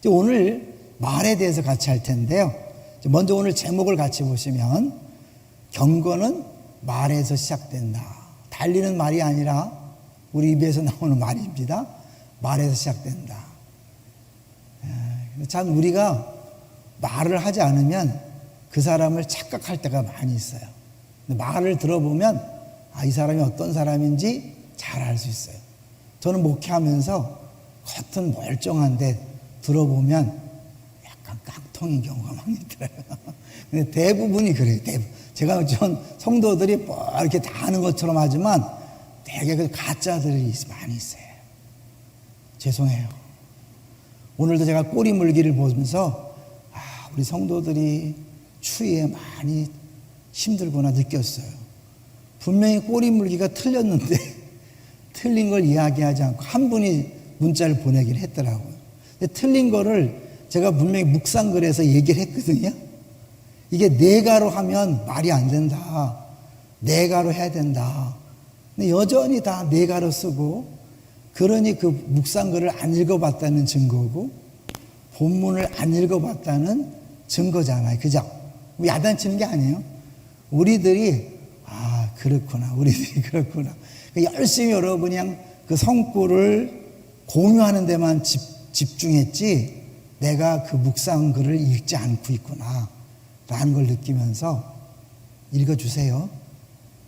오늘 말에 대해서 같이 할 텐데요. 먼저 오늘 제목을 같이 보시면 경건은 말에서 시작된다. 달리는 말이 아니라 우리 입에서 나오는 말입니다. 말에서 시작된다. 참 우리가 말을 하지 않으면 그 사람을 착각할 때가 많이 있어요. 말을 들어보면 이 사람이 어떤 사람인지 잘 알 수 있어요. 저는 목회하면서 겉은 멀쩡한데 들어보면 약간 깡통인 경우가 많이 있더라고요. 근데 대부분이 그래요. 제가 전 성도들이 뭐 이렇게 다 아는 것처럼 하지만 되게 그 가짜들이 많이 있어요. 죄송해요. 오늘도 제가 꼬리 물기를 보면서 우리 성도들이 추위에 많이 힘들구나 느꼈어요. 분명히 꼬리 물기가 틀렸는데 틀린 걸 이야기하지 않고 한 분이 문자를 보내긴 했더라고요. 근데 틀린 거를 제가 분명히 묵상글에서 얘기를 했거든요. 이게 내가로 하면 말이 안 된다. 내가로 해야 된다. 근데 여전히 다 내가로 쓰고, 그러니 그 묵상글을 안 읽어봤다는 증거고 본문을 안 읽어봤다는 증거잖아요. 그죠? 야단치는 게 아니에요. 우리들이 그렇구나. 우리들이 그렇구나. 열심히 여러분 그냥 그 성구를 공유하는 데만 집중했지 내가 그 묵상글을 읽지 않고 있구나 라는 걸 느끼면서 읽어주세요.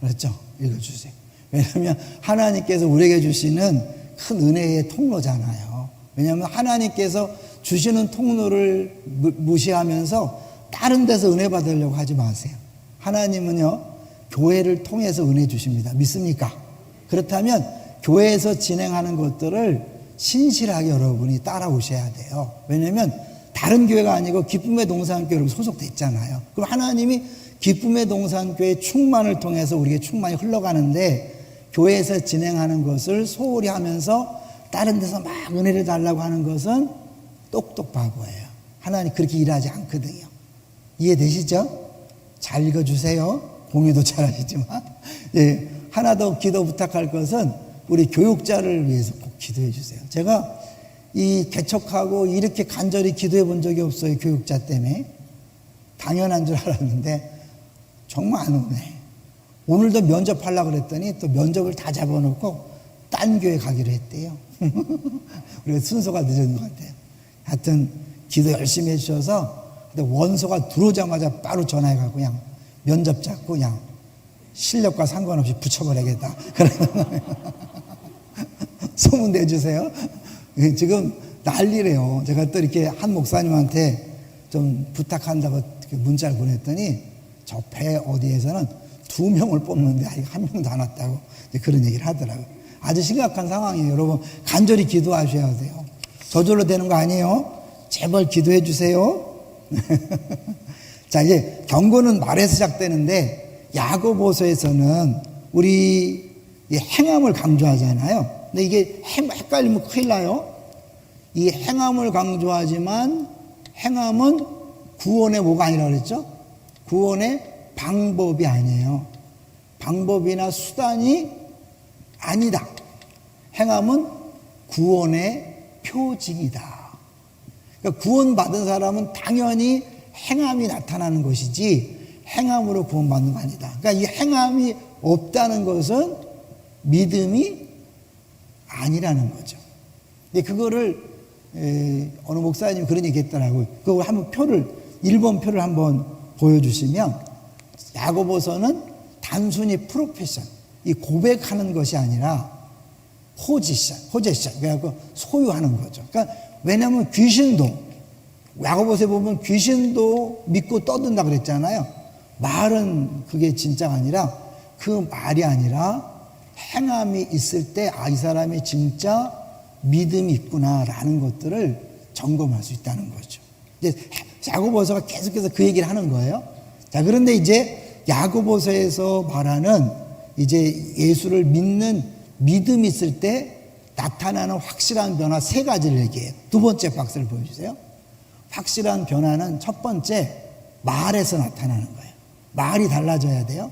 그렇죠? 읽어주세요. 왜냐하면 하나님께서 우리에게 주시는 큰 은혜의 통로잖아요. 왜냐하면 하나님께서 주시는 통로를 무시하면서 다른 데서 은혜 받으려고 하지 마세요. 하나님은요 교회를 통해서 은혜 주십니다. 믿습니까? 그렇다면 교회에서 진행하는 것들을 신실하게 여러분이 따라오셔야 돼요. 왜냐하면 다른 교회가 아니고 기쁨의 동산교회 여러분 소속돼 있잖아요. 그럼 하나님이 기쁨의 동산교회 충만을 통해서 우리에게 충만이 흘러가는데 교회에서 진행하는 것을 소홀히 하면서 다른 데서 막 은혜를 달라고 하는 것은 똑똑바보예요. 하나님 그렇게 일하지 않거든요. 이해되시죠? 잘 읽어주세요. 공유도 잘 하시지만 하나 더 기도 부탁할 것은 우리 교육자를 위해서 꼭 기도해 주세요. 제가 이 개척하고 이렇게 간절히 기도해 본 적이 없어요. 교육자 때문에. 당연한 줄 알았는데 정말 안 오네. 오늘도 면접하려고 그랬더니 또 면접을 다 잡아놓고 딴 교회 가기로 했대요. 우리가 순서가 늦은 것 같아요. 하여튼 기도 열심히 해주셔서 원서가 들어오자마자 바로 전화해가지고 그냥 면접 잡고 그냥 실력과 상관없이 붙여버리겠다. 소문 내주세요. 지금 난리래요. 제가 또 이렇게 한 목사님한테 좀 부탁한다고 문자를 보냈더니 저 배 어디에서는 2명을 뽑는데 아직 1명도 안 왔다고 그런 얘기를 하더라고요. 아주 심각한 상황이에요. 여러분 간절히 기도하셔야 돼요. 저절로 되는 거 아니에요. 제발 기도해 주세요. 자, 이제 경고는 말에서 시작되는데 야고보서에서는 우리 행함을 강조하잖아요. 근데 이게 헷갈리면 큰일 나요. 이 행함을 강조하지만 행함은 구원의 뭐가 아니라고 그랬죠? 구원의 방법이 아니에요. 방법이나 수단이 아니다. 행함은 구원의 표징이다. 그러니까 구원받은 사람은 당연히 행함이 나타나는 것이지 행함으로 구원받는 거 아니다. 그러니까 이 행함이 없다는 것은 믿음이 아니라는 거죠. 근데 그거를 어느 목사님이 그런 얘기 했더라고요. 그거 한번 1번 표를 한번 보여주시면 야고보서는 단순히 프로페션, 이 고백하는 것이 아니라 포지션, 그래갖고 소유하는 거죠. 그러니까 왜냐하면 귀신도 야고보서에 보면 귀신도 믿고 떠든다 그랬잖아요. 말은 그게 진짜가 아니라 그 말이 아니라 행함이 있을 때 이 사람이 진짜 믿음이 있구나라는 것들을 점검할 수 있다는 거죠. 이제 야고보서가 계속해서 그 얘기를 하는 거예요. 자, 그런데 이제 야고보서에서 말하는 이제 예수를 믿는 믿음이 있을 때 나타나는 확실한 변화 3가지를 얘기해요. 두 번째 박스를 보여주세요. 확실한 변화는 첫 번째 말에서 나타나는 거예요. 말이 달라져야 돼요.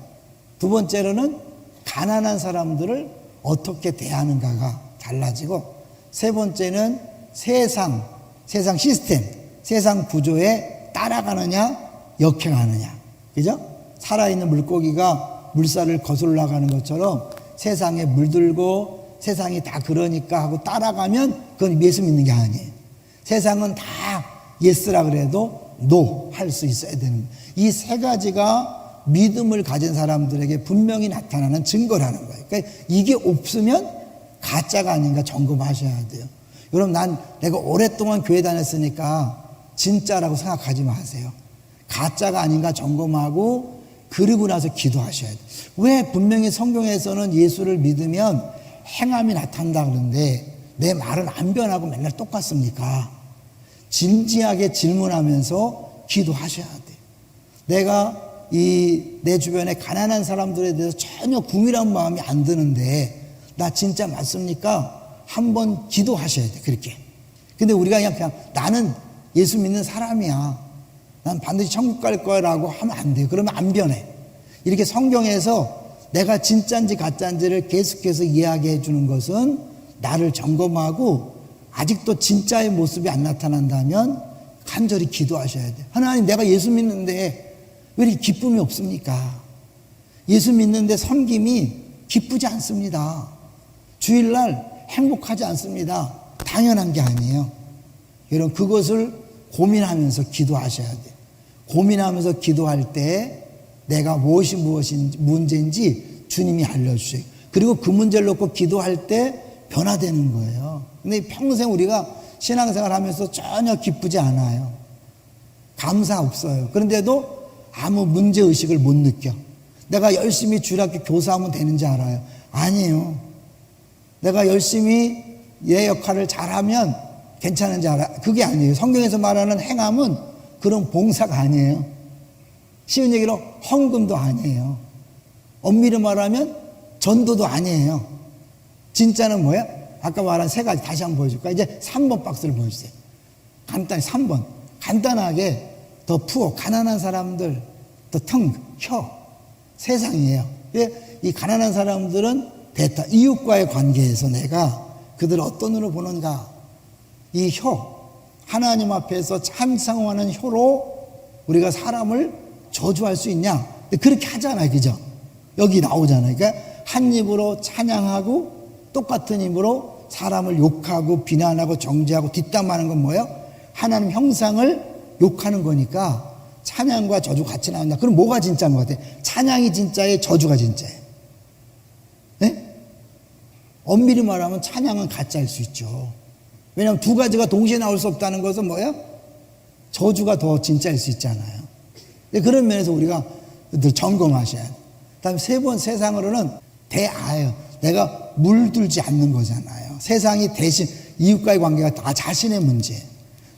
두 번째로는 가난한 사람들을 어떻게 대하는가가 달라지고, 세 번째는 세상 세상 시스템, 세상 구조에 따라가느냐, 역행하느냐. 그죠? 살아있는 물고기가 물살을 거슬러 가는 것처럼 세상에 물들고 세상이 다 그러니까 하고 따라가면 그건 예수 믿는 게 아니에요. 세상은 다 예스라 그래도 노 할 수 있어야 되는, 이 세 가지가 믿음을 가진 사람들에게 분명히 나타나는 증거라는 거예요. 그러니까 이게 없으면 가짜가 아닌가 점검하셔야 돼요. 여러분, 내가 오랫동안 교회 다녔으니까 진짜라고 생각하지 마세요. 가짜가 아닌가 점검하고 그리고 나서 기도하셔야 돼요. 왜 분명히 성경에서는 예수를 믿으면 행함이 나타난다 그러는데 내 말은 안 변하고 맨날 똑같습니까? 진지하게 질문하면서 기도하셔야 돼요. 내가 내 주변에 가난한 사람들에 대해서 전혀 궁일한 마음이 안 드는데 나 진짜 맞습니까? 한번 기도하셔야 돼. 그렇게. 근데 우리가 그냥 나는 예수 믿는 사람이야, 난 반드시 천국 갈 거라고 하면 안 돼요. 그러면 안 변해. 이렇게 성경에서 내가 진짜인지 가짜인지를 계속해서 이야기해 주는 것은 나를 점검하고 아직도 진짜의 모습이 안 나타난다면 간절히 기도하셔야 돼요. 하나님, 내가 예수 믿는데 왜 이렇게 기쁨이 없습니까? 예수 믿는데 섬김이 기쁘지 않습니다. 주일날 행복하지 않습니다. 당연한 게 아니에요. 여러분, 그것을 고민하면서 기도하셔야 돼요. 고민하면서 기도할 때 내가 무엇이 문제인지 주님이 알려주세요. 그리고 그 문제를 놓고 기도할 때 변화되는 거예요. 근데 평생 우리가 신앙생활 하면서 전혀 기쁘지 않아요. 감사 없어요. 그런데도 아무 문제의식을 못 느껴. 내가 열심히 주일학교 교사하면 되는지 알아요? 아니에요. 내가 열심히 내 역할을 잘하면 괜찮은지 알아요? 그게 아니에요. 성경에서 말하는 행함은 그런 봉사가 아니에요. 쉬운 얘기로 헌금도 아니에요. 엄밀히 말하면 전도도 아니에요. 진짜는 뭐야? 아까 말한 세 가지 다시 한번 보여줄까? 이제 3번 박스를 보여주세요. 간단히 3번. 간단하게 더 푸어, 가난한 사람들, 더 텅, 혀, 세상이에요. 이 가난한 사람들은 베타, 이웃과의 관계에서 내가 그들을 어떤 눈으로 보는가? 이 혀, 하나님 앞에서 참상하는 혀로 우리가 사람을 저주할 수 있냐? 그렇게 하잖아요. 그죠? 여기 나오잖아요. 그러니까 한 입으로 찬양하고 똑같은 입으로 사람을 욕하고 비난하고 정죄하고 뒷담화하는 건 뭐예요? 하나님 형상을 욕하는 거니까 찬양과 저주 같이 나온다. 그럼 뭐가 진짜인 것 같아요? 찬양이 진짜예요? 저주가 진짜예요? 네? 엄밀히 말하면 찬양은 가짜일 수 있죠. 왜냐하면 두 가지가 동시에 나올 수 없다는 것은 뭐예요? 저주가 더 진짜일 수 있잖아요. 그런 면에서 우리가 늘 점검하셔야 돼요. 다음 세 번, 세상으로는 대아예요. 내가 물들지 않는 거잖아요. 세상이 대신 이웃과의 관계가 다 자신의 문제예요.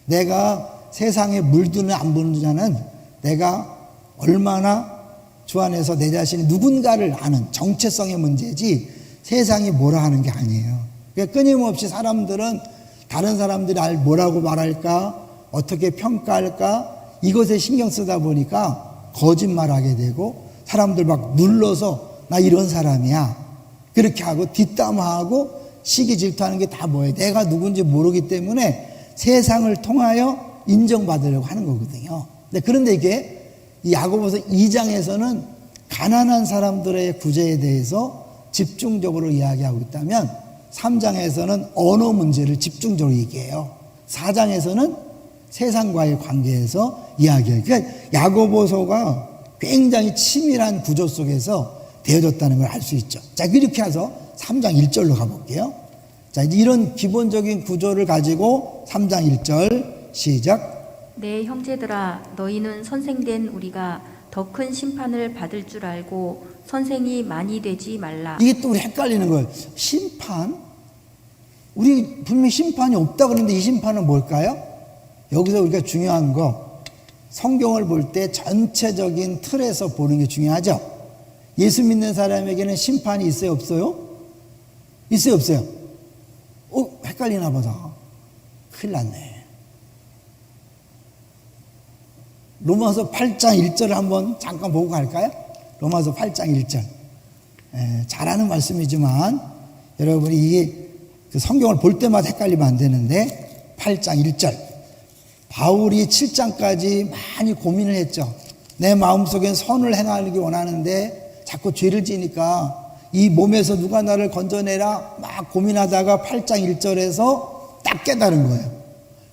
내가 세상에 물드는 안 보는 자는 내가 얼마나 주 안에서 내 자신이 누군가를 아는 정체성의 문제지 세상이 뭐라 하는 게 아니에요. 그러니까 끊임없이 사람들은 다른 사람들이 뭐라고 말할까, 어떻게 평가할까, 이것에 신경 쓰다 보니까 거짓말하게 되고 사람들 막 눌러서 나 이런 사람이야 그렇게 하고 뒷담화하고 시기 질투하는 게 다 뭐예요? 내가 누군지 모르기 때문에 세상을 통하여 인정받으려고 하는 거거든요. 그런데 이게 이 야고보서 2장에서는 가난한 사람들의 구제에 대해서 집중적으로 이야기하고 있다면 3장에서는 언어 문제를 집중적으로 얘기해요. 4장에서는 세상과의 관계에서 이야기해요. 그러니까 야고보서가 굉장히 치밀한 구조 속에서 되어졌다는 걸 알 수 있죠. 자, 이렇게 해서 3장 1절로 가볼게요. 자, 이제 이런 기본적인 구조를 가지고 3장 1절 시작. 내 형제들아, 너희는 선생된 우리가 더 큰 심판을 받을 줄 알고 선생이 많이 되지 말라. 이게 또 우리 헷갈리는 거예요. 심판? 우리 분명히 심판이 없다 그러는데 이 심판은 뭘까요? 여기서 우리가 중요한 거, 성경을 볼 때 전체적인 틀에서 보는 게 중요하죠. 예수 믿는 사람에게는 심판이 있어요, 없어요? 있어요, 없어요? 헷갈리나 보다. 큰일 났네. 로마서 8장 1절을 한번 잠깐 보고 갈까요? 로마서 8장 1절. 잘하는 말씀이지만 여러분이 이게 그 성경을 볼 때마다 헷갈리면 안 되는데 8장 1절 바울이 7장까지 많이 고민을 했죠. 내 마음속엔 선을 행하기 원하는데 자꾸 죄를 지니까 이 몸에서 누가 나를 건져내라 막 고민하다가 8장 1절에서 딱 깨달은 거예요.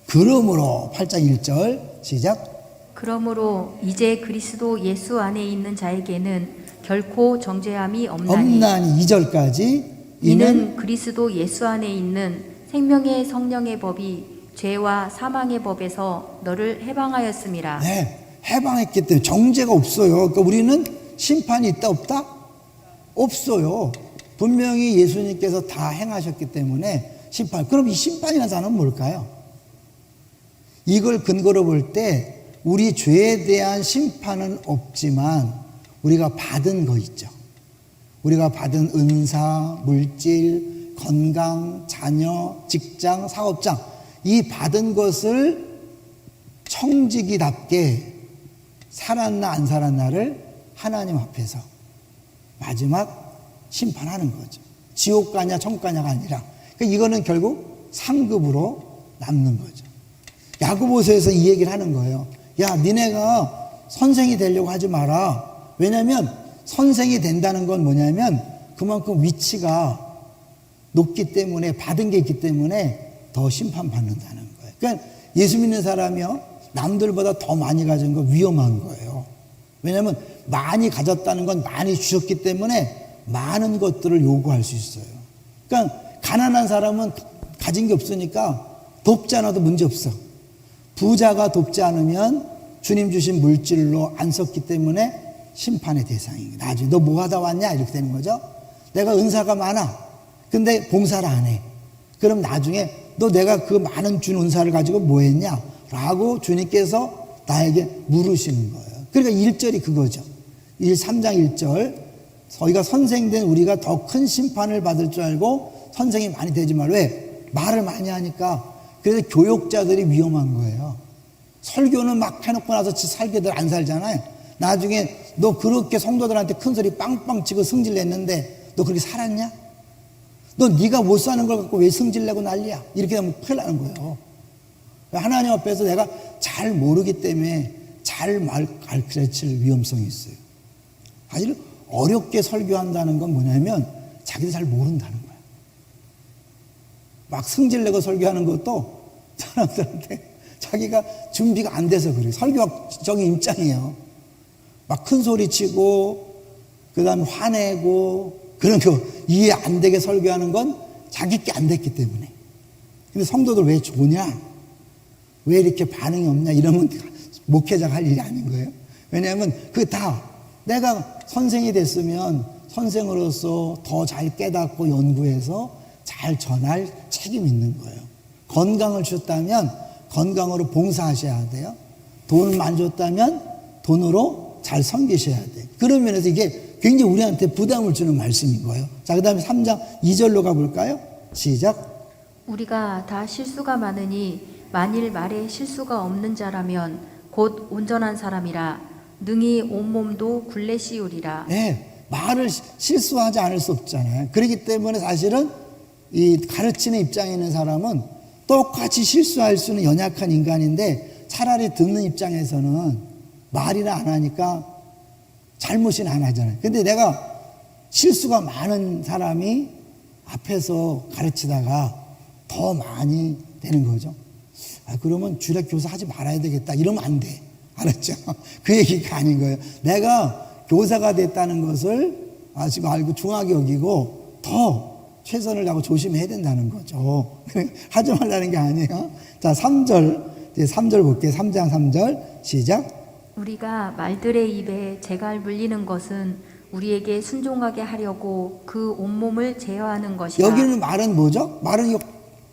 그러므로 8장 1절 시작. 그러므로 이제 그리스도 예수 안에 있는 자에게는 결코 정죄함이 없나니 2절까지 이는 그리스도 예수 안에 있는 생명의 성령의 법이 죄와 사망의 법에서 너를 해방하였음이라. 네, 해방했기 때문에 정죄가 없어요. 그러니까 우리는 심판이 있다 없다? 없어요. 분명히 예수님께서 다 행하셨기 때문에 심판. 그럼 이 심판이라는 단어는 뭘까요? 이걸 근거로 볼 때 우리 죄에 대한 심판은 없지만 우리가 받은 거 있죠. 우리가 받은 은사, 물질, 건강, 자녀, 직장, 사업장 이 받은 것을 청지기답게 살았나 안 살았나를 하나님 앞에서 마지막 심판하는 거죠. 지옥 가냐 천국 가냐가 아니라 그러니까 이거는 결국 상급으로 남는 거죠. 야고보서에서 이 얘기를 하는 거예요. 야, 니네가 선생이 되려고 하지 마라. 왜냐하면 선생이 된다는 건 뭐냐면 그만큼 위치가 높기 때문에 받은 게 있기 때문에 더 심판받는다는 거예요. 그러니까 예수 믿는 사람이요 남들보다 더 많이 가진 거 위험한 거예요. 왜냐하면 많이 가졌다는 건 많이 주셨기 때문에 많은 것들을 요구할 수 있어요. 그러니까 가난한 사람은 가진 게 없으니까 돕지 않아도 문제 없어. 부자가 돕지 않으면 주님 주신 물질로 안 썼기 때문에 심판의 대상이에요. 나중에 너 뭐 하다 왔냐 이렇게 되는 거죠. 내가 은사가 많아. 근데 봉사를 안 해. 그럼 나중에 너 내가 그 많은 준 은사를 가지고 뭐 했냐 라고 주님께서 나에게 물으시는 거예요. 그러니까 1절이 그거죠. 3장 1절 저희가 선생된 우리가 더 큰 심판을 받을 줄 알고 선생이 많이 되지 말. 왜? 말을 많이 하니까. 그래서 교역자들이 위험한 거예요. 설교는 막 해놓고 나서 살게들 안 살잖아요. 나중에 너 그렇게 성도들한테 큰 소리 빵빵 치고 승질냈는데 너 그렇게 살았냐? 너 네가 못 사는 걸 갖고 왜 승질내고 난리야? 이렇게 하면 큰일 나는 거예요. 하나님 앞에서 내가 잘 모르기 때문에 잘 가르칠 위험성이 있어요. 사실 어렵게 설교한다는 건 뭐냐면 자기도 잘 모른다는 거예요. 막 승질내고 설교하는 것도 사람들한테 자기가 준비가 안 돼서 그래요. 설교학적인 입장이에요. 막 큰 소리 치고 그 다음에 화내고 그런 거 이해 안 되게 설교하는 건 자기 게 안 됐기 때문에. 근데 성도들 왜 좋냐? 왜 이렇게 반응이 없냐? 이러면 목회자가 할 일이 아닌 거예요. 왜냐하면 그게 다 내가 선생이 됐으면 선생으로서 더 잘 깨닫고 연구해서 잘 전할 책임이 있는 거예요. 건강을 주셨다면 건강으로 봉사하셔야 돼요. 돈을 많이 줬다면 돈으로 잘 섬기셔야 돼요. 그런 면에서 이게 굉장히 우리한테 부담을 주는 말씀인 거예요. 자, 그 다음에 3장 2절로 가볼까요? 시작. 우리가 다 실수가 많으니 만일 말에 실수가 없는 자라면 곧 온전한 사람이라 능히 온몸도 굴레 씌우리라. 네, 말을 실수하지 않을 수 없잖아요. 그렇기 때문에 사실은 이 가르치는 입장에 있는 사람은 똑같이 실수할 수는 연약한 인간인데 차라리 듣는 입장에서는 말이나 안 하니까 잘못은 안 하잖아요. 근데 내가 실수가 많은 사람이 앞에서 가르치다가 더 많이 되는 거죠. 아, 그러면 주례 교사 하지 말아야 되겠다. 이러면 안 돼. 알았죠? 그 얘기가 아닌 거예요. 내가 교사가 됐다는 것을 지금 알고 중하게 여기고 더 최선을 다하고 조심해야 된다는 거죠. 하지 말라는 게 아니에요. 자, 3절 볼게요. 3장 3절 시작. 우리가 말들의 입에 재갈 물리는 것은 우리에게 순종하게 하려고 그 온몸을 제어하는 것이다. 여기는 말은 뭐죠? 말은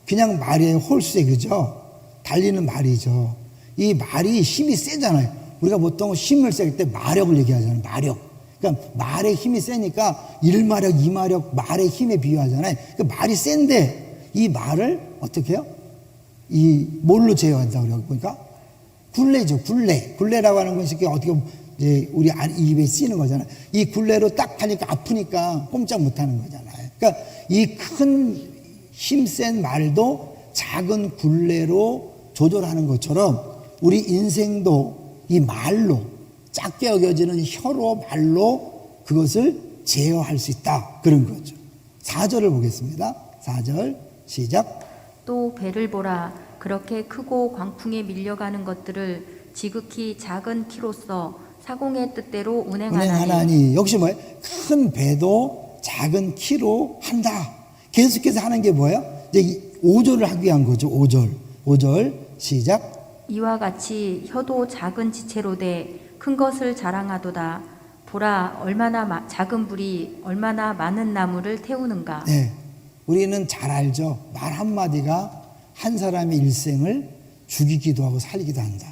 그냥 말이에요. 홀수에 그죠? 달리는 말이죠. 이 말이 힘이 세잖아요. 우리가 보통 힘을 셀 때 마력을 얘기하잖아요. 마력. 그러니까 말의 힘이 세니까 1마력, 2마력 말의 힘에 비유하잖아요. 그러니까 말이 센데 이 말을 어떻게 해요? 이 뭘로 제어한다고 그래요? 보니까 굴레죠. 굴레라고 하는 것이 어떻게 이제 우리 입에 쓰이는 거잖아요. 이 굴레로 딱 하니까 아프니까 꼼짝 못 하는 거잖아요. 그러니까 이 큰 힘센 말도 작은 굴레로 조절하는 것처럼 우리 인생도 이 말로, 작게 여겨지는 혀로, 말로 그것을 제어할 수 있다. 그런 거죠. 4절을 보겠습니다. 4절 시작. 또 배를 보라. 그렇게 크고 광풍에 밀려가는 것들을 지극히 작은 키로서 사공의 뜻대로 운행하나니. 역시 뭐예요? 큰 배도 작은 키로 한다. 계속해서 하는 게 뭐예요? 이제 5절을 하기 위한 거죠. 5절 시작. 이와 같이 혀도 작은 지체로 돼 큰 것을 자랑하도다. 보라, 얼마나 작은 불이 얼마나 많은 나무를 태우는가. 네, 우리는 잘 알죠. 말 한마디가 한 사람의 일생을 죽이기도 하고 살리기도 한다.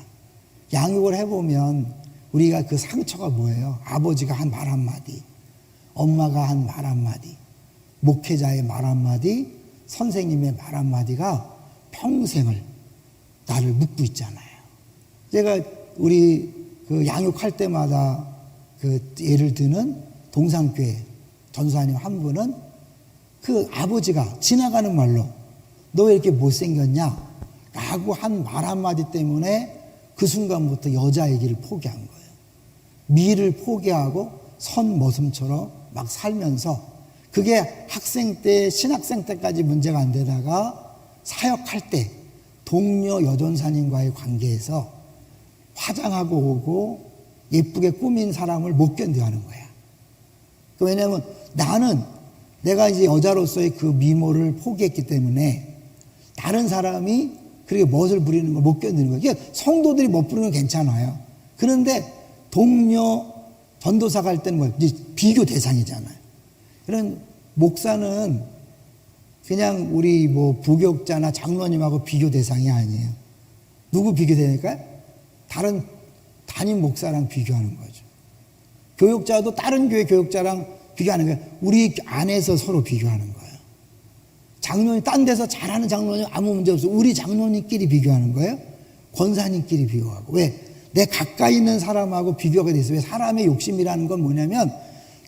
양육을 해보면 우리가 그 상처가 뭐예요? 아버지가 한 말 한마디, 엄마가 한 말 한마디, 목회자의 말 한마디, 선생님의 말 한마디가 평생을 나를 묶고 있잖아요. 제가 우리 그 양육할 때마다 그 예를 드는 동산교회 전사님 한 분은 그 아버지가 지나가는 말로 너 왜 이렇게 못생겼냐? 라고 한 말 한마디 때문에 그 순간부터 여자 얘기를 포기한 거예요. 미를 포기하고 선 머슴처럼 막 살면서 그게 학생 때, 신학생 때까지 문제가 안 되다가 사역할 때 동료 여전사님과의 관계에서 화장하고 오고 예쁘게 꾸민 사람을 못 견뎌하는 거야. 왜냐하면 나는 내가 이제 여자로서의 그 미모를 포기했기 때문에 다른 사람이 그렇게 멋을 부리는 걸 못 견디는 거예요. 그러니까 성도들이 못 부리는 건 괜찮아요. 그런데 동료 전도사 갈 때는 뭐 이제 비교 대상이잖아요. 그런 목사는 그냥 우리 뭐 부교육자나 장로님하고 비교 대상이 아니에요. 누구 비교되니까? 다른 담임 목사랑 비교하는 거죠. 교육자도 다른 교회 교육자랑 비교하는 거예요. 우리 안에서 서로 비교하는 거예요. 장로님, 딴 데서 잘하는 장로님 아무 문제 없어요. 우리 장로님끼리 비교하는 거예요. 권사님끼리 비교하고. 왜? 내 가까이 있는 사람하고 비교가 돼 있어요. 왜? 사람의 욕심이라는 건 뭐냐면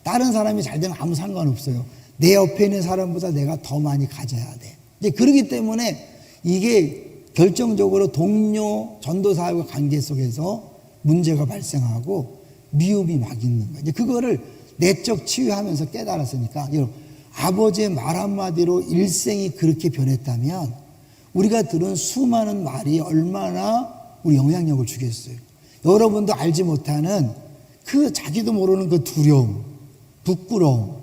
다른 사람이 잘 되면 아무 상관없어요. 내 옆에 있는 사람보다 내가 더 많이 가져야 돼. 이제 그러기 때문에 이게 결정적으로 동료 전도사와 관계 속에서 문제가 발생하고 미움이 막 있는 거예요. 이제 그거를 내적 치유하면서 깨달았으니까 여러분, 아버지의 말 한마디로 일생이 그렇게 변했다면 우리가 들은 수많은 말이 얼마나 우리 영향력을 주겠어요. 여러분도 알지 못하는 그 자기도 모르는 그 두려움, 부끄러움,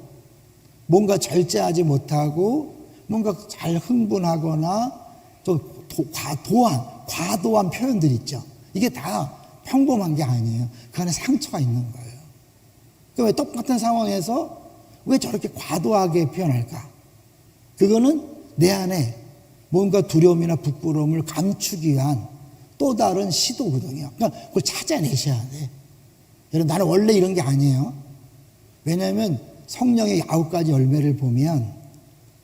뭔가 절제하지 못하고 뭔가 잘 흥분하거나 또 과도한 표현들 있죠. 이게 다 평범한 게 아니에요. 그 안에 상처가 있는 거예요. 그러니까 왜 똑같은 상황에서 왜 저렇게 과도하게 표현할까? 그거는 내 안에 뭔가 두려움이나 부끄러움을 감추기 위한 또 다른 시도거든요. 그러니까 그걸 찾아내셔야 돼. 여러분, 나는 원래 이런 게 아니에요. 왜냐하면 성령의 9가지 열매를 보면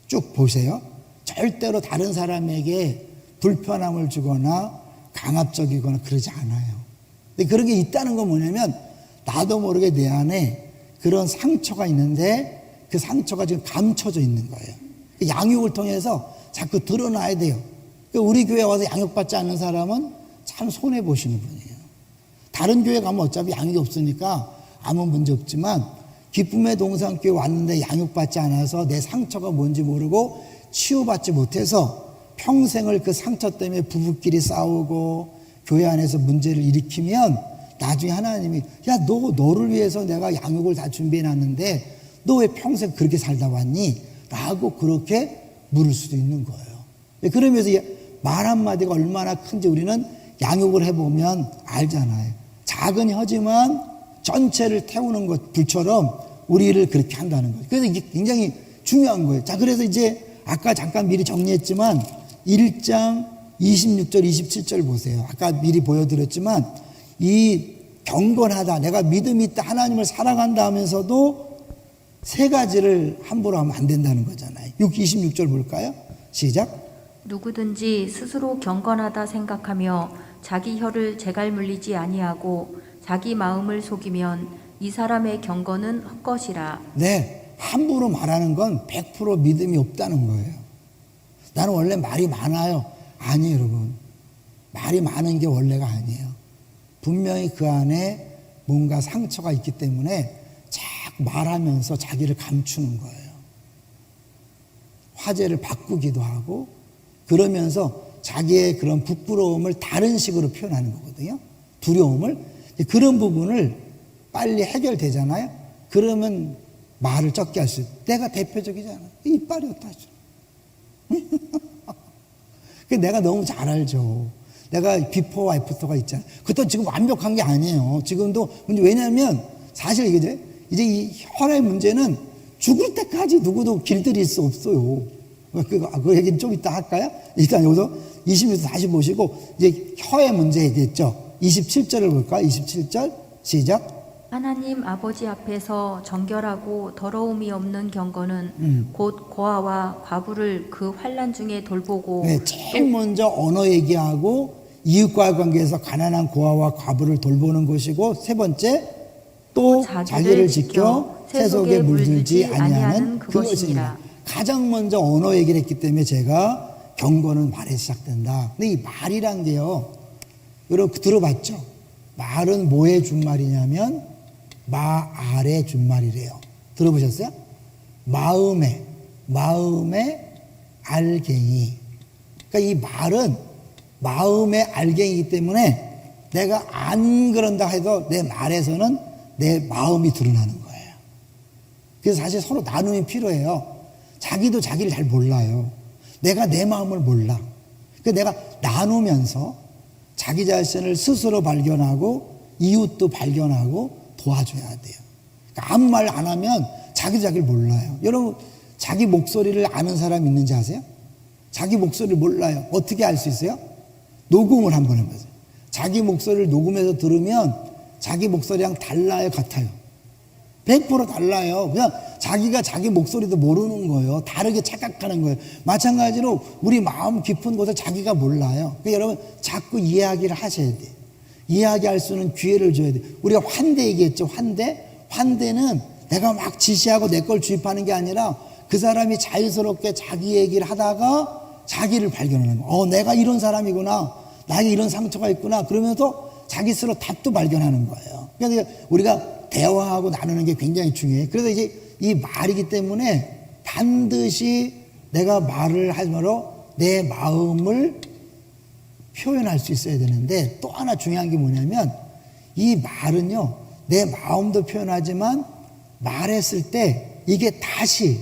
쭉 보세요. 절대로 다른 사람에게 불편함을 주거나 강압적이거나 그러지 않아요. 근데 그런 게 있다는 건 뭐냐면 나도 모르게 내 안에 그런 상처가 있는데 그 상처가 지금 감춰져 있는 거예요. 양육을 통해서 자꾸 드러나야 돼요. 우리 교회 와서 양육받지 않는 사람은 참 손해보시는 분이에요. 다른 교회 가면 어차피 양육이 없으니까 아무 문제 없지만 기쁨의 동산교회 왔는데 양육받지 않아서 내 상처가 뭔지 모르고 치유받지 못해서 평생을 그 상처 때문에 부부끼리 싸우고 교회 안에서 문제를 일으키면 나중에 하나님이 야, 너를 위해서 내가 양육을 다 준비해놨는데 너 왜 평생 그렇게 살다 왔니? 라고 그렇게 물을 수도 있는 거예요. 그러면서 말 한마디가 얼마나 큰지 우리는 양육을 해보면 알잖아요. 작은 혀지만 전체를 태우는 것 불처럼 우리를 그렇게 한다는 거죠. 그래서 이게 굉장히 중요한 거예요. 자, 그래서 이제 아까 잠깐 미리 정리했지만 1장 26절 27절 보세요. 아까 미리 보여드렸지만 이 경건하다, 내가 믿음이 있다, 하나님을 사랑한다 하면서도 세 가지를 함부로 하면 안 된다는 거잖아요. 26절 볼까요? 시작. 누구든지 스스로 경건하다 생각하며 자기 혀를 재갈 물리지 아니하고 자기 마음을 속이면 이 사람의 경건은 헛것이라. 네, 함부로 말하는 건 100% 믿음이 없다는 거예요. 나는 원래 말이 많아요. 아니에요, 여러분. 말이 많은 게 원래가 아니에요. 분명히 그 안에 뭔가 상처가 있기 때문에 자꾸 말하면서 자기를 감추는 거예요. 화제를 바꾸기도 하고 그러면서 자기의 그런 부끄러움을 다른 식으로 표현하는 거거든요. 두려움을. 그런 부분을 빨리 해결되잖아요. 그러면 말을 적게 할 수 있어요. 내가 대표적이잖아. 이빨이 어떠하죠? 내가 너무 잘 알죠. 내가 비포와 애프터가 있잖아. 그것도 지금 완벽한 게 아니에요. 지금도. 왜냐하면 사실 이제 이 혈의 문제는 죽을 때까지 누구도 길들일 수 없어요. 그 얘기는 좀 이따 할까요? 일단 여기서 20에서 다시 보시고 이제 혀의 문제 얘기했죠. 27절을 볼까요? 27절 시작. 하나님 아버지 앞에서 정결하고 더러움이 없는 경건은 곧 고아와 과부를 그 환난 중에 돌보고 네, 제일 먼저 언어 얘기하고 이웃과의 관계에서 가난한 고아와 과부를 돌보는 것이고 세 번째 또 자기를 지켜 세속에 물들지 아니하는 그것이니라. 가장 먼저 언어 얘기를 했기 때문에 제가 경건은 말에 시작된다. 근데 이 말이란 게요, 여러분 들어봤죠? 말은 뭐의 준말이냐면 마알의 준말이래요. 들어보셨어요? 마음의 알갱이. 그러니까 이 말은 마음의 알갱이기 때문에 내가 안 그런다 해도 내 말에서는 내 마음이 드러나는 거예요. 그래서 사실 서로 나눔이 필요해요. 자기도 자기를 잘 몰라요. 내가 내 마음을 몰라. 그래서 내가 나누면서 자기 자신을 스스로 발견하고 이웃도 발견하고 도와줘야 돼요. 그러니까 아무 말 안 하면 자기도 자기를 몰라요. 여러분 자기 목소리를 아는 사람 있는지 아세요? 자기 목소리를 몰라요. 어떻게 알 수 있어요? 녹음을 한번 해보세요. 자기 목소리를 녹음해서 들으면 자기 목소리랑 달라요, 같아요? 100% 달라요. 그냥 자기가 자기 목소리도 모르는 거예요. 다르게 착각하는 거예요. 마찬가지로 우리 마음 깊은 곳을 자기가 몰라요. 그러니까 여러분 자꾸 이야기를 하셔야 돼요. 이야기할 수 있는 기회를 줘야 돼요. 우리가 환대 얘기했죠. 환대는 내가 막 지시하고 내 걸 주입하는 게 아니라 그 사람이 자연스럽게 자기 얘기를 하다가 자기를 발견하는 거예요. 내가 이런 사람이구나. 나에게 이런 상처가 있구나. 그러면서 자기 스스로 답도 발견하는 거예요. 그러니까 우리가 대화하고 나누는 게 굉장히 중요해요. 그래서 이제 이 말이기 때문에 반드시 내가 말을 하므로 내 마음을 표현할 수 있어야 되는데 또 하나 중요한 게 뭐냐면 이 말은요, 내 마음도 표현하지만 말했을 때 이게 다시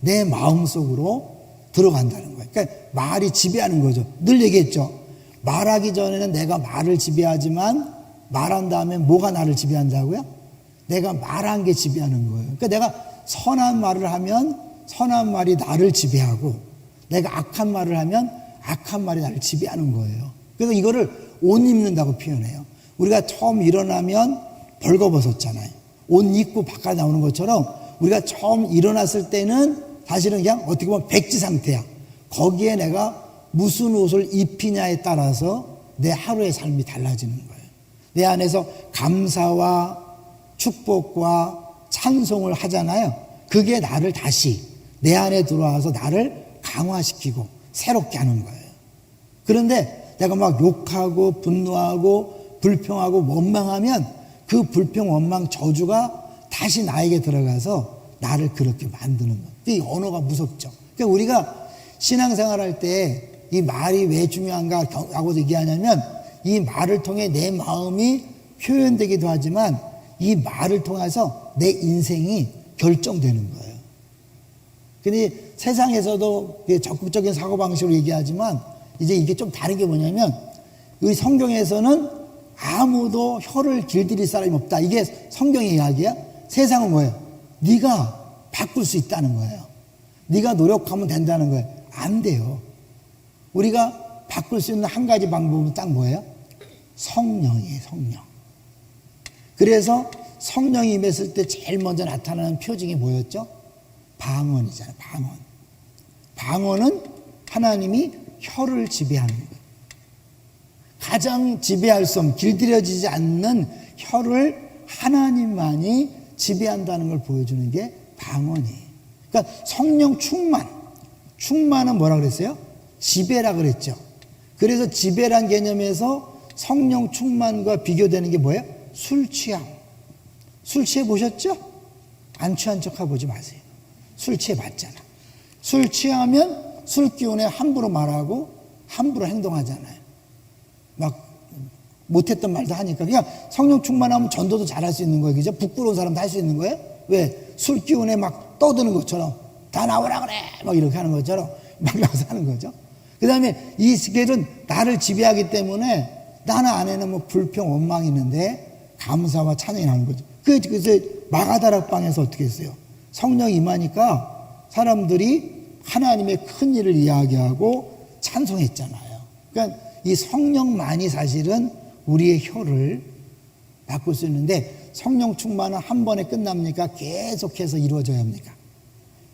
내 마음 속으로 들어간다는 거예요. 그러니까 말이 지배하는 거죠. 늘 얘기했죠. 말하기 전에는 내가 말을 지배하지만 말한 다음에 뭐가 나를 지배한다고요? 내가 말한 게 지배하는 거예요. 그러니까 내가 선한 말을 하면 선한 말이 나를 지배하고 내가 악한 말을 하면 악한 말이 나를 지배하는 거예요. 그래서 이거를 옷 입는다고 표현해요. 우리가 처음 일어나면 벌거벗었잖아요. 옷 입고 바깥에 나오는 것처럼 우리가 처음 일어났을 때는 사실은 그냥 어떻게 보면 백지 상태야. 거기에 내가 무슨 옷을 입히냐에 따라서 내 하루의 삶이 달라지는 거예요. 내 안에서 감사와 축복과 찬송을 하잖아요. 그게 나를 다시 내 안에 들어와서 나를 강화시키고 새롭게 하는 거예요. 그런데 내가 막 욕하고 분노하고 불평하고 원망하면 그 불평, 원망, 저주가 다시 나에게 들어가서 나를 그렇게 만드는 거예요. 이 언어가 무섭죠. 그러니까 우리가 신앙생활 할 때 이 말이 왜 중요한가 하고 얘기하냐면 이 말을 통해 내 마음이 표현되기도 하지만 이 말을 통해서 내 인생이 결정되는 거예요. 근데 세상에서도 적극적인 사고방식으로 얘기하지만 이제 이게 좀 다른 게 뭐냐면 이 성경에서는 아무도 혀를 길들일 사람이 없다. 이게 성경의 이야기야. 세상은 뭐예요? 네가 바꿀 수 있다는 거예요. 네가 노력하면 된다는 거예요. 안 돼요. 우리가 바꿀 수 있는 한 가지 방법은 딱 뭐예요? 성령이에요. 성령. 그래서 성령이 임했을 때 제일 먼저 나타나는 표징이 뭐였죠? 방언이잖아요. 방언은 하나님이 혀를 지배하는 거예요. 가장 지배할 수 없는, 길들여지지 않는 혀를 하나님만이 지배한다는 걸 보여주는 게 방언이에요. 그러니까 성령 충만은 뭐라 그랬어요? 지배라 그랬죠. 그래서 지배란 개념에서 성령 충만과 비교되는 게 뭐예요? 술 취함. 술 취해 보셨죠? 안 취한 척 해보지 마세요. 술 취해 봤잖아. 술 취하면 술 기운에 함부로 말하고 함부로 행동하잖아요. 막 못했던 말도 하니까. 그냥 성령 충만하면 전도도 잘할 수 있는 거예요. 그죠? 부끄러운 사람도 할 수 있는 거예요. 왜? 술 기운에 막 떠드는 것처럼 다 나오라 그래 막 이렇게 하는 것처럼 막 나와서 하는 거죠. 그 다음에 이 스케일은 나를 지배하기 때문에 나는 안에는 뭐 불평 원망이 있는데 감사와 찬양이 나는 거죠. 그래서 마가다락방에서 어떻게 했어요? 성령이 임하니까 사람들이 하나님의 큰 일을 이야기하고 찬송했잖아요. 그러니까 이 성령만이 사실은 우리의 혀를 바꿀 수 있는데, 성령 충만은 한 번에 끝납니까? 계속해서 이루어져야 합니까?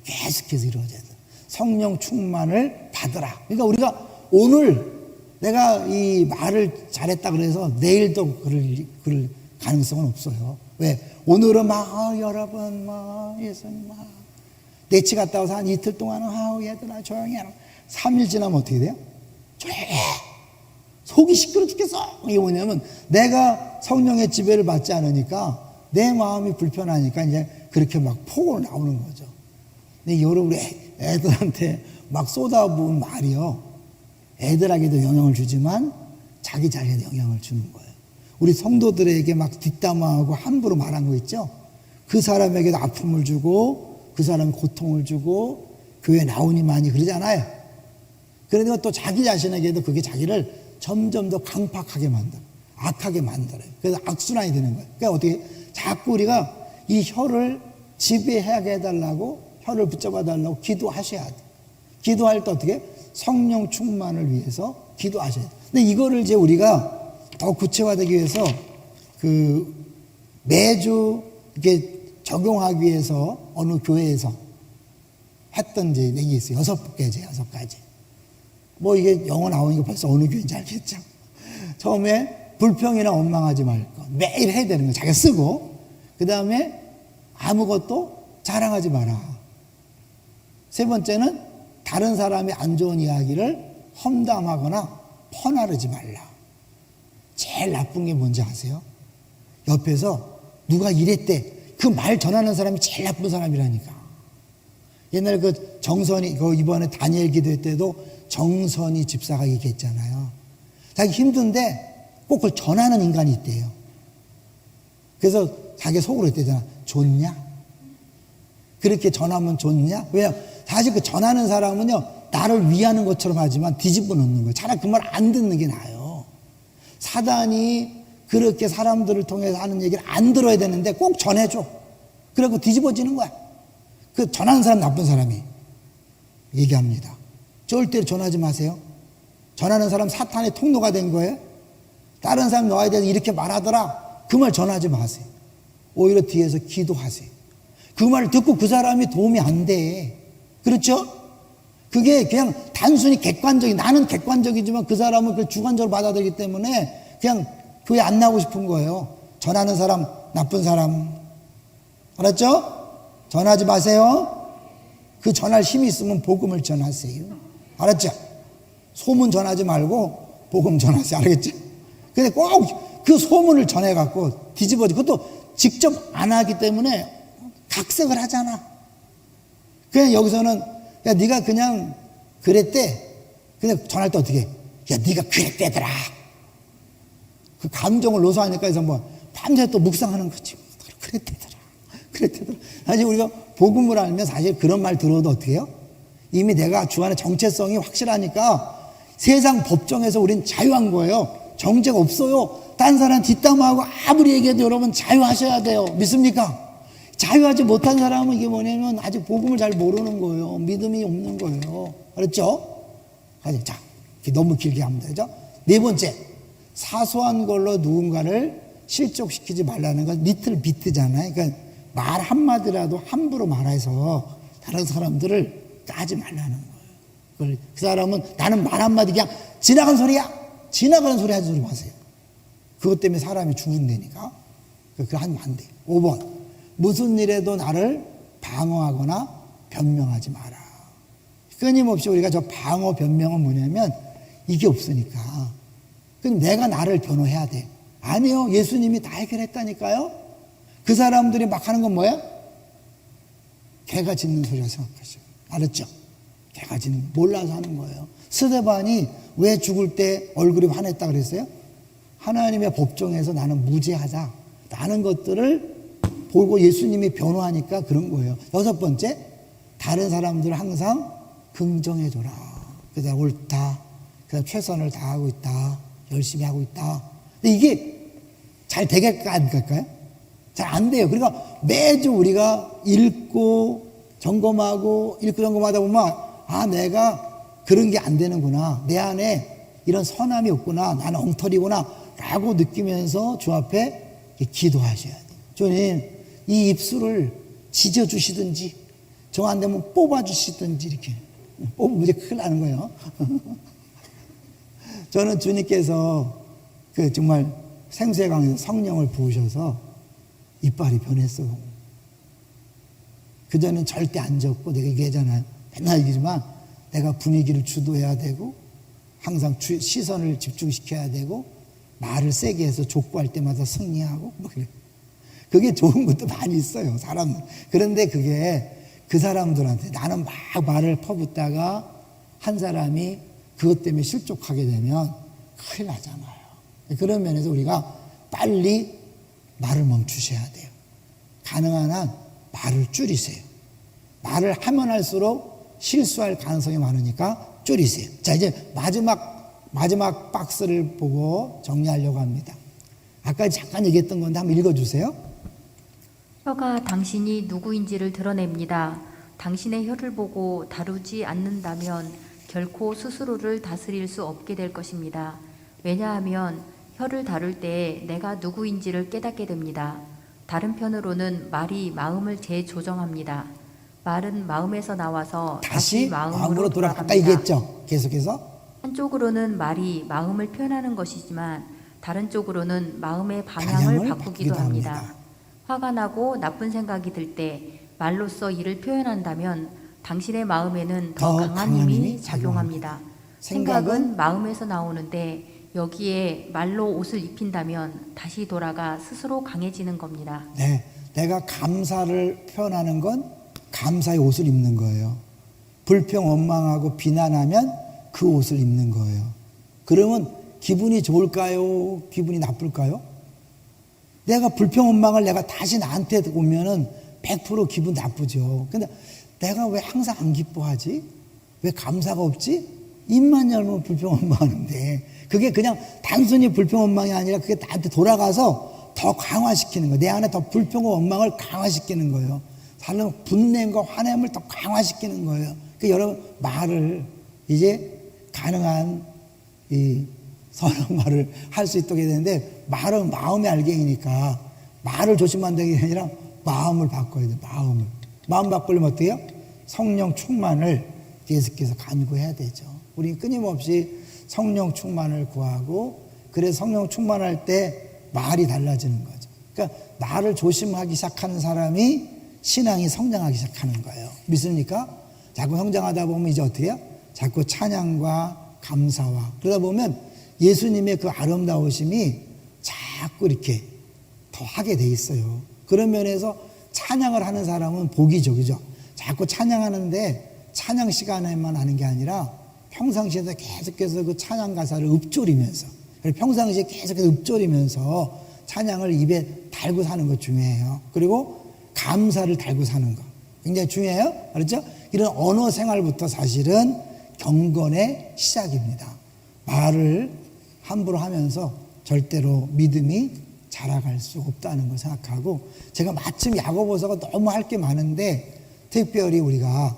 계속해서 이루어져야 돼. 성령 충만을 받으라. 그러니까 우리가 오늘 내가 이 말을 잘했다 그래서 내일도 그럴 가능성은 없어요. 왜? 오늘은 막 여러분 예수님 내치 갔다 와서 한 이틀 동안은 얘들아 조용히 하라. 3일 지나면 어떻게 돼요? 조용히 해. 속이 시끄러 죽겠어. 이게 뭐냐면 내가 성령의 지배를 받지 않으니까 내 마음이 불편하니까 이제 그렇게 막 폭으로 나오는 거죠. 근데 여러분 우리 애들한테 막 쏟아부은 말이요, 애들에게도 영향을 주지만 자기 자신에도 영향을 주는 거예요. 우리 성도들에게 막 뒷담화하고 함부로 말한 거 있죠? 그 사람에게도 아픔을 주고 그 사람에 고통을 주고 교회 나오니만이 그러잖아요. 그러니까 또 자기 자신에게도 그게 자기를 점점 더 강팍하게 만들어, 악하게 만들어요. 그래서 악순환이 되는 거예요. 그러니까 어떻게 자꾸 우리가 이 혀를 지배하게 해달라고, 혀를 붙잡아 달라고 기도하셔야 돼. 기도할 때 어떻게? 성령 충만을 위해서 기도하셔야 돼. 근데 이거를 이제 우리가 더 구체화되기 위해서 매주 이렇게 적용하기 위해서 어느 교회에서 했던 이제 얘기 있어요. 6가지. 뭐 이게 영어 나오니까 벌써 어느 교회인지 알겠죠? 처음에 불평이나 원망하지 말 거. 매일 해야 되는 거 자기가 쓰고, 그 다음에 아무것도 자랑하지 마라. 세 번째는 다른 사람의 안 좋은 이야기를 험담하거나 퍼나르지 말라. 제일 나쁜 게 뭔지 아세요? 옆에서 누가 이랬대. 그 말 전하는 사람이 제일 나쁜 사람이라니까. 옛날에 그 정선이, 이번에 다니엘 기도회 때도 정선이 집사가 얘기했잖아요. 자기 힘든데 꼭 그걸 전하는 인간이 있대요. 그래서 자기 속으로 했대잖아. 좋냐? 그렇게 전하면 좋냐? 왜냐? 사실 그 전하는 사람은요, 나를 위하는 것처럼 하지만 뒤집어 놓는 거예요. 차라리 그 말 안 듣는 게 나아요. 사단이 그렇게 사람들을 통해서 하는 얘기를 안 들어야 되는데 꼭 전해줘. 그래갖고 뒤집어지는 거야. 그 전하는 사람 나쁜 사람이 얘기합니다. 절대로 전하지 마세요. 전하는 사람 사탄의 통로가 된 거예요. 다른 사람 너에 대해서 이렇게 말하더라. 그 말 전하지 마세요. 오히려 뒤에서 기도하세요. 그 말을 듣고 그 사람이 도움이 안 돼. 그렇죠? 그게 그냥 단순히 객관적인, 나는 객관적이지만 그 사람은 그 주관적으로 받아들이기 때문에 그냥 교회 안 나오고 싶은 거예요. 전하는 사람 나쁜 사람. 알았죠? 전하지 마세요. 그 전할 힘이 있으면 복음을 전하세요. 알았죠? 소문 전하지 말고 복음 전하세요. 알겠죠? 근데 꼭 그 소문을 전해갖고 뒤집어지, 그것도 직접 안 하기 때문에 각색을 하잖아. 그냥 여기서는 야 네가 그냥 그랬대. 그냥 전할 때 어떻게 해? 야 네가 그랬대더라. 그 감정을 노소하니까 해서 뭐 밤새 또 묵상하는 거지. 그랬대더라. 사실 우리가 복음을 알면 사실 그런 말 들어도 어떻게 해요? 이미 내가 주 안에 정체성이 확실하니까 세상 법정에서 우린 자유한 거예요. 정죄가 없어요. 딴 사람 뒷담화하고 아무리 얘기해도 여러분 자유하셔야 돼요. 믿습니까? 자유하지 못한 사람은 이게 뭐냐면 아직 복음을 잘 모르는 거예요. 믿음이 없는 거예요. 알았죠? 자, 너무 길게 하면 되죠? 네 번째, 사소한 걸로 누군가를 실족시키지 말라는 건 리틀 비트잖아요. 그러니까 말 한마디라도 함부로 말해서 다른 사람들을 까지 말라는 거예요. 그 사람은 나는 말 한마디 그냥 지나간 소리야. 지나가는 소리 하지 마세요. 그것 때문에 사람이 죽는다니까. 그거 하면 안 돼요. 5번, 무슨 일에도 나를 방어하거나 변명하지 마라. 끊임없이 우리가 저 방어 변명은 뭐냐면 이게 없으니까. 그럼 내가 나를 변호해야 돼. 아니요. 예수님이 다 해결했다니까요. 그 사람들이 막 하는 건 뭐야? 개가 짖는 소리라 생각하시고. 알았죠? 개가 짖는, 몰라서 하는 거예요. 스데반이 왜 죽을 때 얼굴이 환했다 그랬어요? 하나님의 법정에서 나는 무죄하다 라는 것들을 보고 예수님이 변호하니까 그런 거예요. 여섯 번째, 다른 사람들을 항상 긍정해줘라. 그다음 옳다. 그다음 최선을 다하고 있다. 열심히 하고 있다. 근데 이게 잘 되겠까 안 될까요? 잘 안 돼요. 그러니까 매주 우리가 읽고 점검하고 읽고 점검하다 보면 아, 내가 그런 게 안 되는구나. 내 안에 이런 선함이 없구나. 나는 엉터리구나. 라고 느끼면서 주 앞에 기도하셔야 돼요. 주님, 이 입술을 지져주시든지 정 안 되면 뽑아주시든지 이렇게. 뽑으면 이제 큰일 나는 거예요. 저는 주님께서 그 정말 생수의 강에서 성령을 부으셔서 이빨이 변했어요. 그전엔 절대 안 졌고 내가 얘기하잖아요. 맨날 얘기지만 내가 분위기를 주도해야 되고 항상 시선을 집중시켜야 되고 말을 세게 해서 족구할 때마다 승리하고 뭐 그래. 그게 좋은 것도 많이 있어요. 사람은. 그런데 그게 그 사람들한테 나는 막 말을 퍼붓다가 한 사람이 그것 때문에 실족하게 되면 큰일 나잖아요. 그런 면에서 우리가 빨리 말을 멈추셔야 돼요. 가능한 한 말을 줄이세요. 말을 하면 할수록 실수할 가능성이 많으니까 줄이세요. 자, 이제 마지막 박스를 보고 정리하려고 합니다. 아까 잠깐 얘기했던 건데 한번 읽어주세요. 혀가 당신이 누구인지를 드러냅니다. 당신의 혀를 보고 다루지 않는다면 결코 스스로를 다스릴 수 없게 될 것입니다. 왜냐하면 혀를 다룰 때 내가 누구인지를 깨닫게 됩니다. 다른 편으로는 말이 마음을 재조정합니다. 말은 마음에서 나와서 다시 마음으로 돌아가. 아까 돌아갑니다. 얘기했죠. 계속해서. 한쪽으로는 말이 마음을 표현하는 것이지만 다른 쪽으로는 마음의 방향을 바꾸기도 합니다. 화가 나고 나쁜 생각이 들 때 말로써 이를 표현한다면 당신의 마음에는 더 강한 힘이 작용합니다. 생각은 마음에서 나오는데 여기에 말로 옷을 입힌다면 다시 돌아가 스스로 강해지는 겁니다. 네, 내가 감사를 표현하는 건 감사의 옷을 입는 거예요. 불평, 원망하고 비난하면 그 옷을 입는 거예요. 그러면 기분이 좋을까요? 기분이 나쁠까요? 내가 불평, 원망을 내가 다시 나한테 오면은 100% 기분 나쁘죠. 근데 내가 왜 항상 안 기뻐하지? 왜 감사가 없지? 입만 열면 불평, 원망하는데 그게 그냥 단순히 불평, 원망이 아니라 그게 나한테 돌아가서 더 강화시키는 거예요. 내 안에 더 불평과 원망을 강화시키는 거예요. 사람 분냄과 화냄을 더 강화시키는 거예요. 그러니까 여러분 말을 이제 가능한 이 선한 말을 할 수 있도록 해야 되는데 말은 마음의 알갱이니까 말을 조심한다는 게 아니라 마음을 바꿔야 돼요. 마음 바꾸려면 어떻게 해요? 성령 충만을 계속해서 간구해야 되죠. 우리 끊임없이 성령 충만을 구하고 그래서 성령 충만할 때 말이 달라지는 거죠. 그러니까 말을 조심하기 시작하는 사람이 신앙이 성장하기 시작하는 거예요. 믿습니까? 자꾸 성장하다 보면 이제 어떻게 해요? 자꾸 찬양과 감사와 그러다 보면 예수님의 그 아름다우심이 자꾸 이렇게 더 하게 돼 있어요. 그런 면에서 찬양을 하는 사람은 복이죠. 그죠? 자꾸 찬양하는데 찬양 시간에만 하는 게 아니라 평상시에도 계속해서 그 찬양 가사를 읊조리면서 평상시에 계속해서 읊조리면서 찬양을 입에 달고 사는 것 중요해요. 그리고 감사를 달고 사는 것 굉장히 중요해요. 알았죠? 이런 언어 생활부터 사실은 경건의 시작입니다. 말을 함부로 하면서 절대로 믿음이 자라갈 수 없다는 걸 생각하고 제가 마침 야고보서가 너무 할 게 많은데 특별히 우리가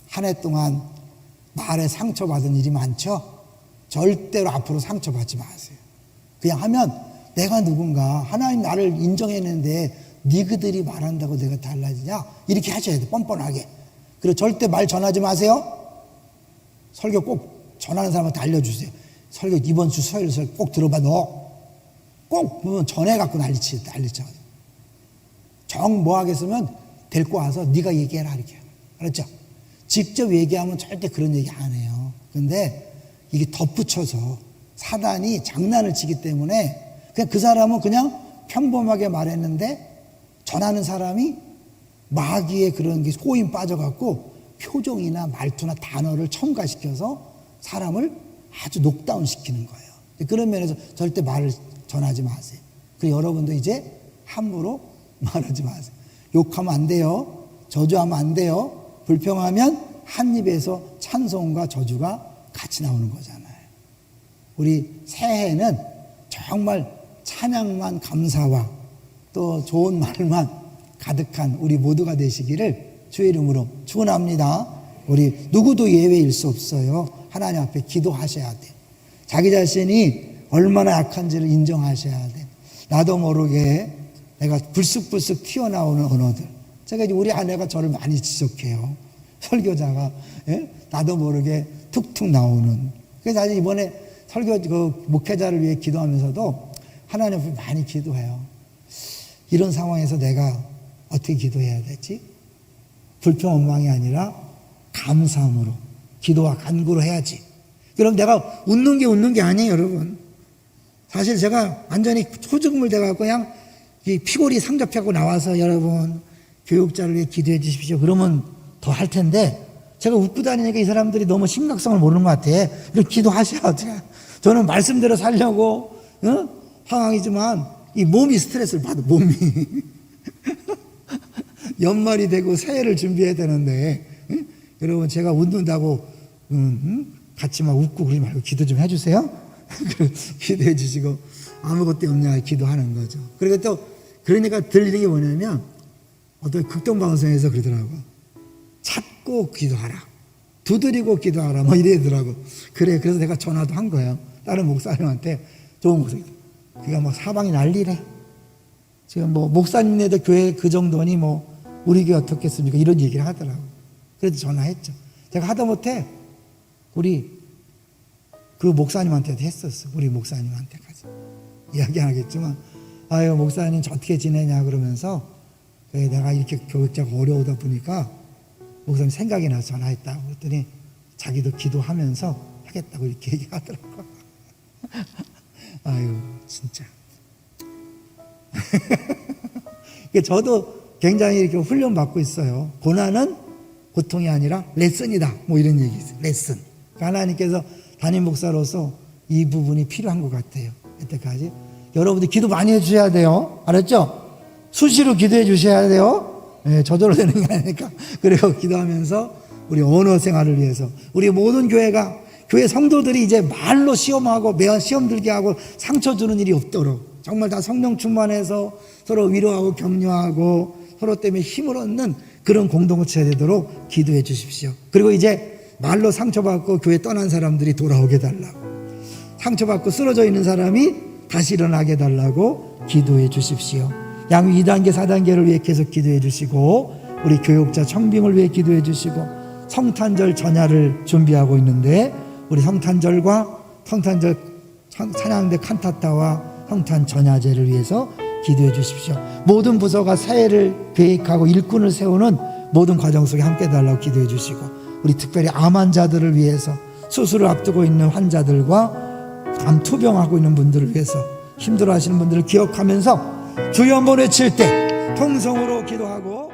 한 해 동안 말에 상처받은 일이 많죠? 절대로 앞으로 상처받지 마세요. 그냥 하면 내가 누군가 하나님 나를 인정했는데 니그들이 말한다고 내가 달라지냐? 이렇게 하셔야 돼. 뻔뻔하게. 그리고 절대 말 전하지 마세요. 설교 꼭 전하는 사람한테 알려주세요. 설교 이번 주 수요일 설교 꼭 들어봐. 너 꼭 보면 전해갖고 난리쳐. 정 뭐 하겠으면 데리고 와서 네가 얘기해라 이렇게. 알았죠? 직접 얘기하면 절대 그런 얘기 안 해요. 근데 이게 덧붙여서 사단이 장난을 치기 때문에 그냥 그 사람은 그냥 평범하게 말했는데 전하는 사람이 마귀의 그런 게 호인 빠져갖고 표정이나 말투나 단어를 첨가시켜서 사람을 아주 녹다운 시키는 거예요. 그런 면에서 절대 말을 전하지 마세요. 그리고 여러분도 이제 함부로 말하지 마세요. 욕하면 안 돼요. 저주하면 안 돼요. 불평하면 한 입에서 찬송과 저주가 같이 나오는 거잖아요. 우리 새해는 정말 찬양만 감사와 또 좋은 말만 가득한 우리 모두가 되시기를 주의 이름으로 축원합니다. 우리 누구도 예외일 수 없어요. 하나님 앞에 기도하셔야 돼요. 자기 자신이 얼마나 약한지를 인정하셔야 돼요. 나도 모르게 내가 불쑥불쑥 튀어나오는 언어들. 제가 이제 우리 아내가 저를 많이 지적해요. 설교자가 나도 모르게 툭툭 나오는. 그래서 사실 이번에 설교 그 목회자를 위해 기도하면서도 하나님 앞에 많이 기도해요. 이런 상황에서 내가 어떻게 기도해야 되지? 불평 원망이 아니라 감사함으로 기도와 간구로 해야지. 그럼 내가 웃는 게 아니에요, 여러분. 사실 제가 완전히 초죽음을 돼갖고 그냥 이 피골이 상접하고 나와서 여러분 교육자를 위해 기도해 주십시오. 그러면 더 할 텐데 제가 웃고 다니니까 이 사람들이 너무 심각성을 모르는 것 같아. 그럼 기도하셔야 돼. 저는 말씀대로 살려고 상황이지만 이 몸이 스트레스를 받아. 몸이 연말이 되고 새해를 준비해야 되는데 여러분 제가 웃는다고 같이 막 웃고 그러지 말고 기도 좀 해주세요. 기도해 주시고 아무것도 없냐 기도하는 거죠. 그리고 또 그러니까 들리는 게 뭐냐면 어떤 극동방송에서 그러더라고. 찾고 기도하라. 두드리고 기도하라. 뭐 이래더라고. 그래. 그래서 내가 전화도 한 거예요. 다른 목사님한테 좋은 목사님. 그가 막 사방이 난리래. 지금 뭐 목사님네들 교회 그 정도니 뭐 우리 교회 어떻겠습니까? 이런 얘기를 하더라고. 그래서 전화했죠. 제가 하다못해 우리 그 목사님한테도 했었어. 우리 목사님한테까지. 이야기 안 하겠지만 아유 목사님 저 어떻게 지내냐 그러면서 내가 이렇게 교육자가 어려우다 보니까 목사님 생각이 나서 전화했다고 그랬더니 자기도 기도하면서 하겠다고 이렇게 얘기하더라고. 아유 진짜. 저도 굉장히 이렇게 훈련받고 있어요. 고난은 고통이 아니라 레슨이다. 뭐 이런 얘기 있어요. 레슨. 하나님께서 담임 목사로서 이 부분이 필요한 것 같아요. 여태까지. 여러분들 기도 많이 해주셔야 돼요. 알았죠? 수시로 기도해 주셔야 돼요. 네, 저절로 되는 게 아니니까. 그리고 기도하면서 우리 언어 생활을 위해서 우리 모든 교회 성도들이 이제 말로 시험하고 매연 시험 들게 하고 상처 주는 일이 없도록 정말 다 성령 충만해서 서로 위로하고 격려하고 서로 때문에 힘을 얻는 그런 공동체가 되도록 기도해 주십시오. 그리고 이제 말로 상처받고 교회 떠난 사람들이 돌아오게 달라고, 상처받고 쓰러져 있는 사람이 다시 일어나게 달라고 기도해 주십시오. 양육 2단계 4단계를 위해 계속 기도해 주시고 우리 교육자 청빙을 위해 기도해 주시고 성탄절 전야를 준비하고 있는데 우리 성탄절과 성탄절 찬양대 칸타타와 성탄 전야제를 위해서 기도해 주십시오. 모든 부서가 새해를 계획하고 일꾼을 세우는 모든 과정 속에 함께 해달라고 기도해 주시고 우리 특별히 암 환자들을 위해서 수술을 앞두고 있는 환자들과 암 투병하고 있는 분들을 위해서 힘들어하시는 분들을 기억하면서 주여 한번 외칠 때 통성으로 기도하고